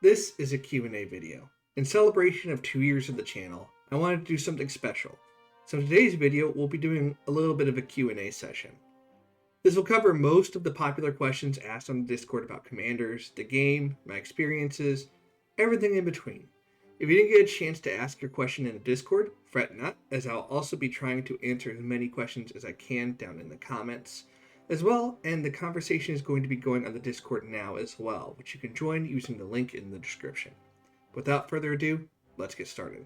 This is a Q&A video. In celebration of 2 years of the channel, I wanted to do something special. So in today's video, we'll be doing a little bit of a Q&A session. This will cover most of the popular questions asked on the Discord about commanders, the game, my experiences, everything in between. If you didn't get a chance to ask your question in the Discord, fret not, as I'll also be trying to answer as many questions as I can down in the comments as well, and the conversation is going to be going on the Discord now as well, which you can join using the link in the description. Without further ado, let's get started.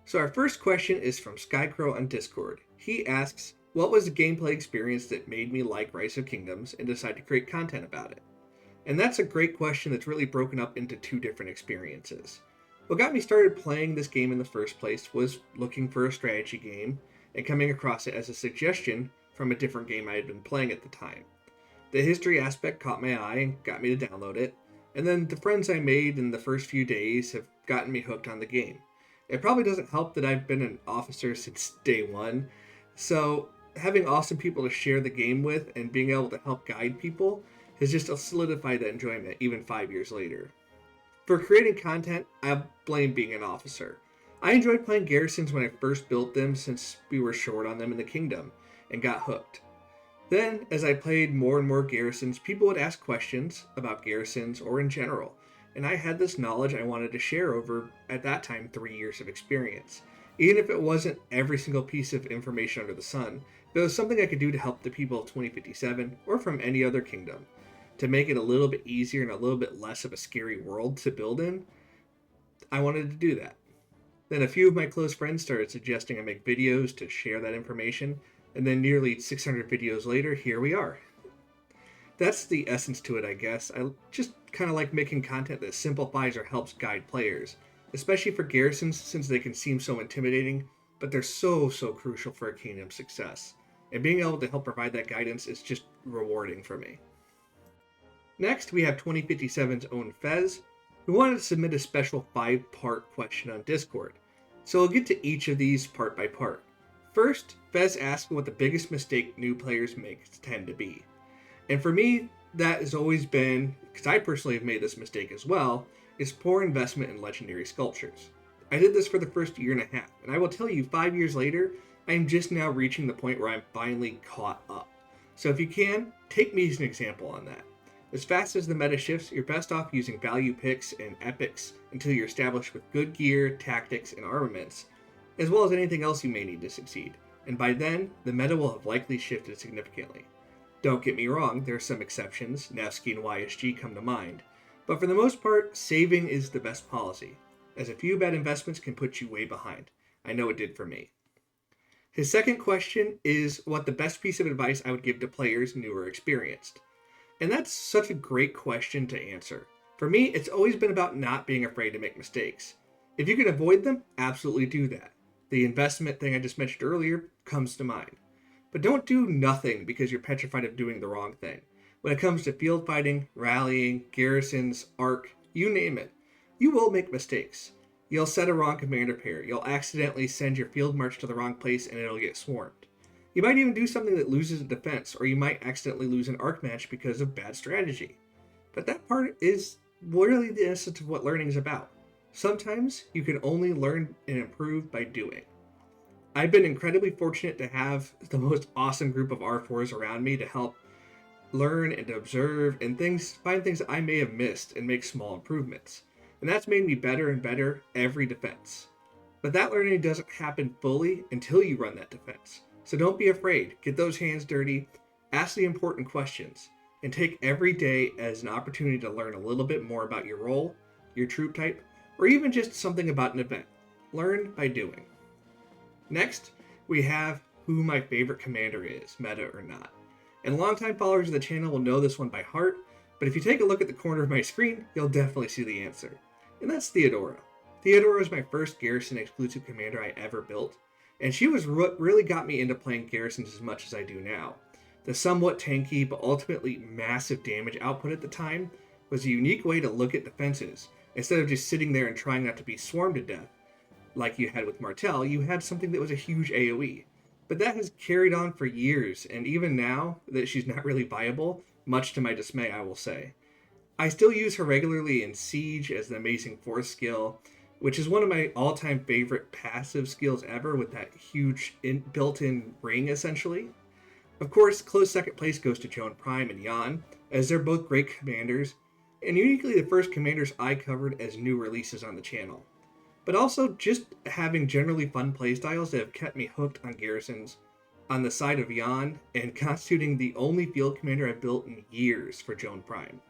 So our first question is from Skycrow on Discord. He asks, what was the gameplay experience that made me like Rise of Kingdoms and decide to create content about it? And that's a great question that's really broken up into two different experiences. What got me started playing this game in the first place was looking for a strategy game and coming across it as a suggestion from a different game I had been playing at the time. The history aspect caught my eye and got me to download it, and then the friends I made in the first few days have gotten me hooked on the game. It probably doesn't help that I've been an officer since day one, so having awesome people to share the game with and being able to help guide people has just solidified that enjoyment even 5 years later. For creating content, I blame being an officer. I enjoyed playing garrisons when I first built them since we were short on them in the kingdom, and got hooked. Then, as I played more and more garrisons, people would ask questions about garrisons or in general, and I had this knowledge I wanted to share over, at that time, 3 years of experience. Even if it wasn't every single piece of information under the sun, if it was something I could do to help the people of 2057 or from any other kingdom, to make it a little bit easier and a little bit less of a scary world to build in, I wanted to do that. Then a few of my close friends started suggesting I make videos to share that information, and then nearly 600 videos later, here we are. That's the essence to it, I guess. I just kind of like making content that simplifies or helps guide players, especially for garrisons since they can seem so intimidating, but they're so crucial for a kingdom's success. And being able to help provide that guidance is just rewarding for me. Next, we have 2057's own Fez, who wanted to submit a special 5-part question on Discord. So we'll get to each of these part by part. First, Fez asked what the biggest mistake new players make tend to be. And for me, that has always been, because I personally have made this mistake as well, is poor investment in legendary sculptures. I did this for the first year and a half, and I will tell you 5 years later, I am just now reaching the point where I'm finally caught up. So if you can, take me as an example on that. As fast as the meta shifts, you're best off using value picks and epics until you're established with good gear, tactics, and armaments, as well as anything else you may need to succeed. And by then, the meta will have likely shifted significantly. Don't get me wrong, there are some exceptions, Nevsky and YSG come to mind, but for the most part, saving is the best policy, as a few bad investments can put you way behind. I know it did for me. His second question is what the best piece of advice I would give to players new or experienced. And that's such a great question to answer. For me, it's always been about not being afraid to make mistakes. If you can avoid them, absolutely do that. The investment thing I just mentioned earlier comes to mind. But don't do nothing because you're petrified of doing the wrong thing. When it comes to field fighting, rallying, garrisons, arc, you name it, you will make mistakes. You'll set a wrong commander pair, you'll accidentally send your field march to the wrong place and it'll get swarmed. You might even do something that loses a defense, or you might accidentally lose an arc match because of bad strategy. But that part is really the essence of what learning is about. Sometimes you can only learn and improve by doing. I've been incredibly fortunate to have the most awesome group of R4s around me to help learn and observe and find things that I may have missed and make small improvements. And that's made me better and better every defense. But that learning doesn't happen fully until you run that defense. So don't be afraid, get those hands dirty, ask the important questions, and take every day as an opportunity to learn a little bit more about your role, your troop type, or even just something about an event. Learn by doing. Next, we have who my favorite commander is, meta or not. And longtime followers of the channel will know this one by heart, but if you take a look at the corner of my screen, you'll definitely see the answer. And that's Theodora. Theodora was my first garrison exclusive commander I ever built, and she was what really got me into playing garrisons as much as I do now. The somewhat tanky but ultimately massive damage output at the time was a unique way to look at defenses, instead of just sitting there and trying not to be swarmed to death. like you had with Martel, you had something that was a huge AoE. But that has carried on for years, and even now that she's not really viable, much to my dismay, I will say. I still use her regularly in Siege as an amazing force skill, which is one of my all-time favorite passive skills ever with that huge built-in ring, essentially. Of course, close second place goes to Joan Prime and Jan, as they're both great commanders, and uniquely the first commanders I covered as new releases on the channel. But also just having generally fun playstyles that have kept me hooked on garrisons on the side of Jan, and constituting the only field commander I've built in years for Joan Prime.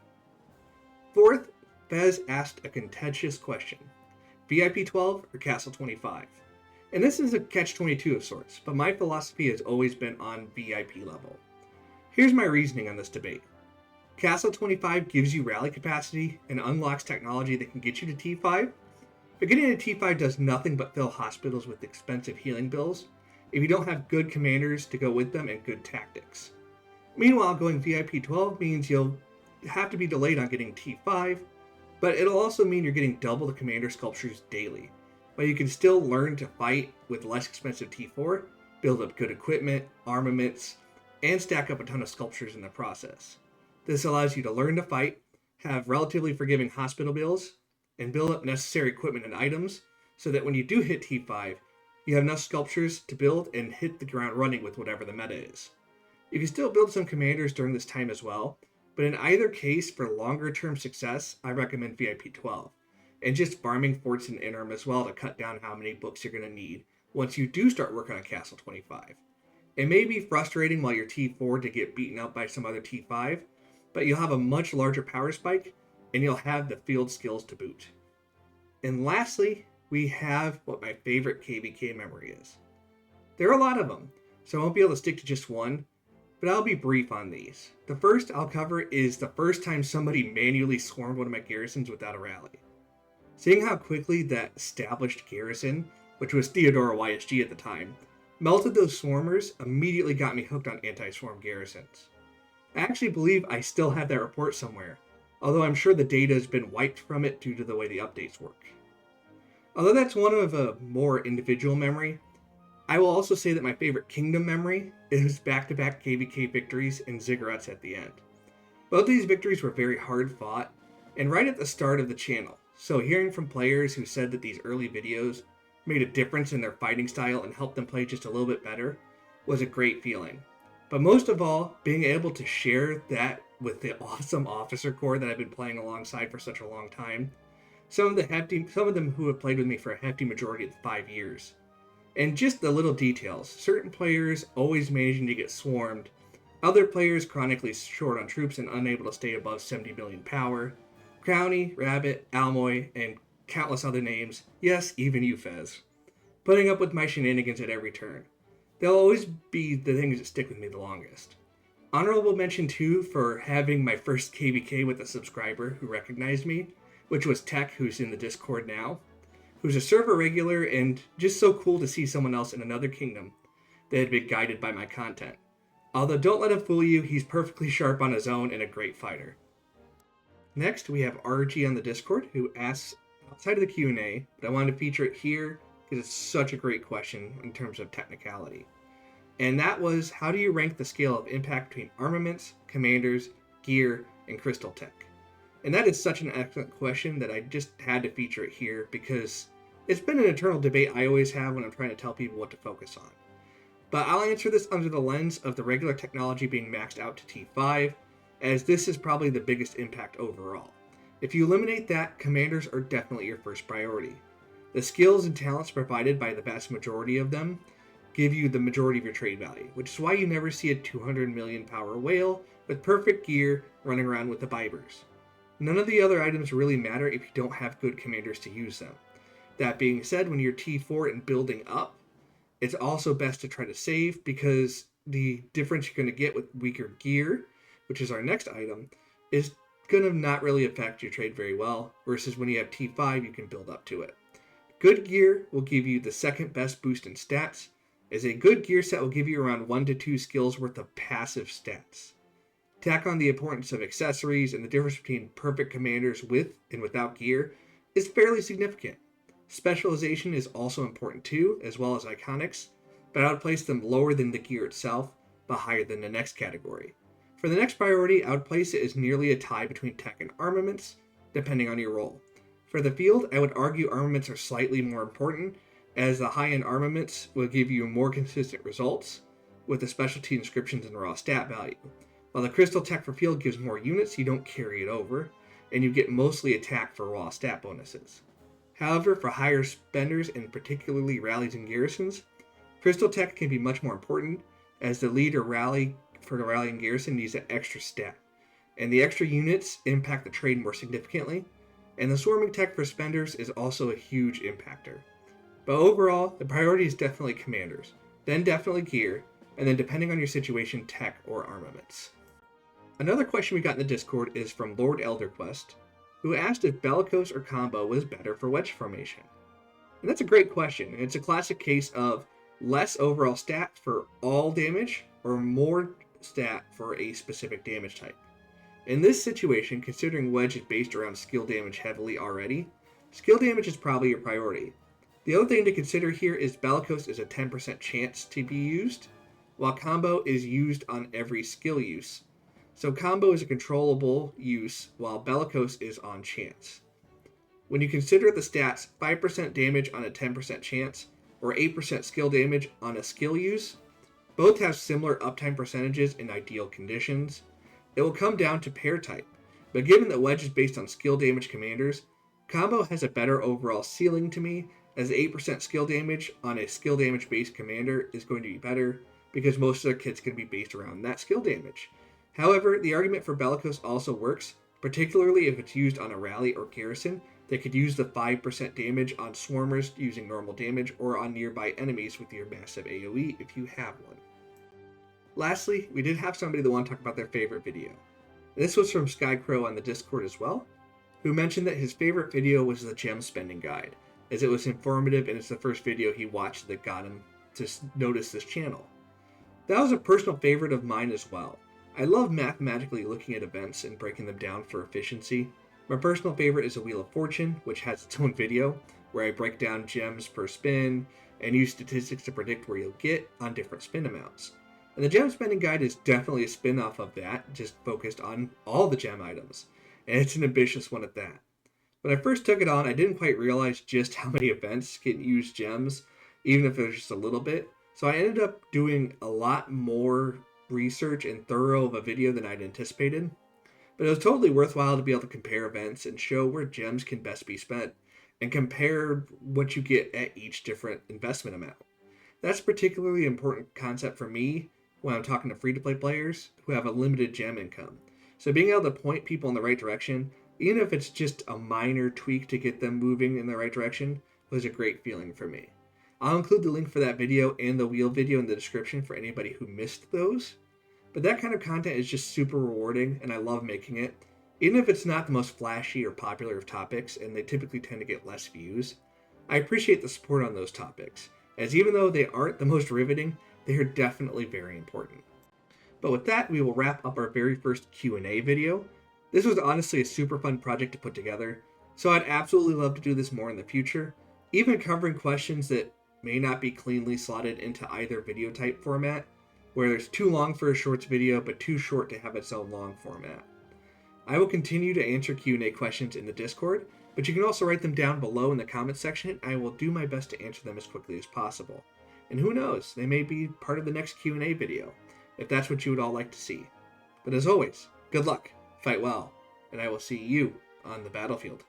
Fourth, Fez asked a contentious question. VIP 12 or Castle 25? And this is a catch-22 of sorts, but my philosophy has always been on VIP level. Here's my reasoning on this debate. Castle 25 gives you rally capacity and unlocks technology that can get you to T5, but getting to T5 does nothing but fill hospitals with expensive healing bills if you don't have good commanders to go with them and good tactics. Meanwhile, going VIP 12 means you'll have to be delayed on getting T5, but it'll also mean you're getting double the commander sculptures daily, but you can still learn to fight with less expensive T4, build up good equipment, armaments, and stack up a ton of sculptures in the process. This allows you to learn to fight, have relatively forgiving hospital bills, and build up necessary equipment and items so that when you do hit T5, you have enough sculptures to build and hit the ground running with whatever the meta is. You can still build some commanders during this time as well, but in either case, for longer term success, I recommend VIP 12, and just farming forts in the interim as well to cut down how many books you're going to need once you do start working on Castle 25. It may be frustrating while you're T4 to get beaten up by some other T5, but you'll have a much larger power spike, and you'll have the field skills to boot. And lastly, we have what my favorite KvK memory is. There are a lot of them, so I won't be able to stick to just one, but I'll be brief on these. The first I'll cover is the first time somebody manually swarmed one of my garrisons without a rally. Seeing how quickly that established garrison, which was Theodora YSG at the time, melted those swarmers immediately got me hooked on anti-swarm garrisons. I actually believe I still have that report somewhere, although I'm sure the data has been wiped from it due to the way the updates work. Although that's one of a more individual memory, I will also say that my favorite kingdom memory is back-to-back KvK victories and ziggurats at the end. Both these victories were very hard fought, and right at the start of the channel, so hearing from players who said that these early videos made a difference in their fighting style and helped them play just a little bit better was a great feeling. But most of all, being able to share that with the awesome officer corps that I've been playing alongside for such a long time, some of them who have played with me for a hefty majority of the 5 years. And just the little details, certain players always managing to get swarmed, other players chronically short on troops and unable to stay above 70 million power, Crowny, Rabbit, Almoy, and countless other names, yes, even you, Fez, putting up with my shenanigans at every turn. They'll always be the things that stick with me the longest. Honorable mention too for having my first KvK with a subscriber who recognized me, which was Tech, who's in the Discord now, who's a server regular and just so cool to see someone else in another kingdom that had been guided by my content. Although don't let him fool you, he's perfectly sharp on his own and a great fighter. Next, we have Argi on the Discord, who asks outside of the Q&A, but I wanted to feature it here because it's such a great question in terms of technicality. And that was, how do you rank the scale of impact between armaments, commanders, gear, and crystal tech? And that is such an excellent question that I just had to feature it here because it's been an eternal debate I always have when I'm trying to tell people what to focus on. But I'll answer this under the lens of the regular technology being maxed out to T5, as this is probably the biggest impact overall. If you eliminate that, commanders are definitely your first priority. The skills and talents provided by the vast majority of them give you the majority of your trade value, which is why you never see a 200 million power whale with perfect gear running around with the Vibers. None of the other items really matter if you don't have good commanders to use them. That being said, when you're T4 and building up, it's also best to try to save because the difference you're going to get with weaker gear, which is our next item, is going to not really affect your trade very well, versus when you have T5, you can build up to it. Good gear will give you the second best boost in stats, as a good gear set will give you around 1 to 2 skills worth of passive stats. Tack on the importance of accessories, and the difference between perfect commanders with and without gear is fairly significant. Specialization is also important too, as well as iconics, but I would place them lower than the gear itself, but higher than the next category. For the next priority, I would place it as nearly a tie between tech and armaments, depending on your role. For the field, I would argue armaments are slightly more important, as the high-end armaments will give you more consistent results, with the specialty inscriptions and raw stat value. While the crystal tech for field gives more units, you don't carry it over, and you get mostly attack for raw stat bonuses. However, for higher spenders, and particularly rallies and garrisons, crystal tech can be much more important, as the lead or rally for the rally and garrison needs that extra stat, and the extra units impact the trade more significantly, and the swarming tech for spenders is also a huge impactor. But overall, the priority is definitely commanders, then definitely gear, and then depending on your situation, tech or armaments. Another question we got in the Discord is from Lordelderquest, who asked if Bellicose or combo was better for wedge formation. And that's a great question, and it's a classic case of less overall stat for all damage, or more stat for a specific damage type. In this situation, considering wedge is based around skill damage heavily already, skill damage is probably your priority. The other thing to consider here is Bellicose is a 10% chance to be used, while combo is used on every skill use. So combo is a controllable use, while Bellicose is on chance. When you consider the stats 5% damage on a 10% chance, or 8% skill damage on a skill use, both have similar uptime percentages in ideal conditions. It will come down to pair type, but given that wedge is based on skill damage commanders, combo has a better overall ceiling to me, as 8% skill damage on a skill damage based commander is going to be better, because most of their kits can be based around that skill damage. However, the argument for Bellicose also works, particularly if it's used on a rally or garrison that could use the 5% damage on swarmers using normal damage, or on nearby enemies with your massive AoE if you have one. Lastly, we did have somebody that wanted to talk about their favorite video. This was from Skycrow on the Discord as well, who mentioned that his favorite video was the gem spending guide, as it was informative and it's the first video he watched that got him to notice this channel. That was a personal favorite of mine as well. I love mathematically looking at events and breaking them down for efficiency. My personal favorite is a Wheel of Fortune, which has its own video, where I break down gems per spin and use statistics to predict where you'll get on different spin amounts. And the gem spending guide is definitely a spin-off of that, just focused on all the gem items, and it's an ambitious one at that. When I first took it on, I didn't quite realize just how many events can use gems, even if it was just a little bit, so I ended up doing a lot more research and thorough of a video than I'd anticipated. But it was totally worthwhile to be able to compare events and show where gems can best be spent, and compare what you get at each different investment amount. That's a particularly important concept for me when I'm talking to free-to-play players who have a limited gem income. So being able to point people in the right direction, even if it's just a minor tweak to get them moving in the right direction, was a great feeling for me. I'll include the link for that video and the wheel video in the description for anybody who missed those. But that kind of content is just super rewarding, and I love making it. Even if it's not the most flashy or popular of topics, and they typically tend to get less views, I appreciate the support on those topics, as even though they aren't the most riveting, they are definitely very important. But with that, we will wrap up our very first Q&A video. This was honestly a super fun project to put together, so I'd absolutely love to do this more in the future, even covering questions that may not be cleanly slotted into either video type format, where it's too long for a shorts video but too short to have its own long format. I will continue to answer Q&A questions in the Discord, but you can also write them down below in the comments section, and I will do my best to answer them as quickly as possible. And who knows, they may be part of the next Q&A video, if that's what you would all like to see. But as always, good luck, fight well, and I will see you on the battlefield.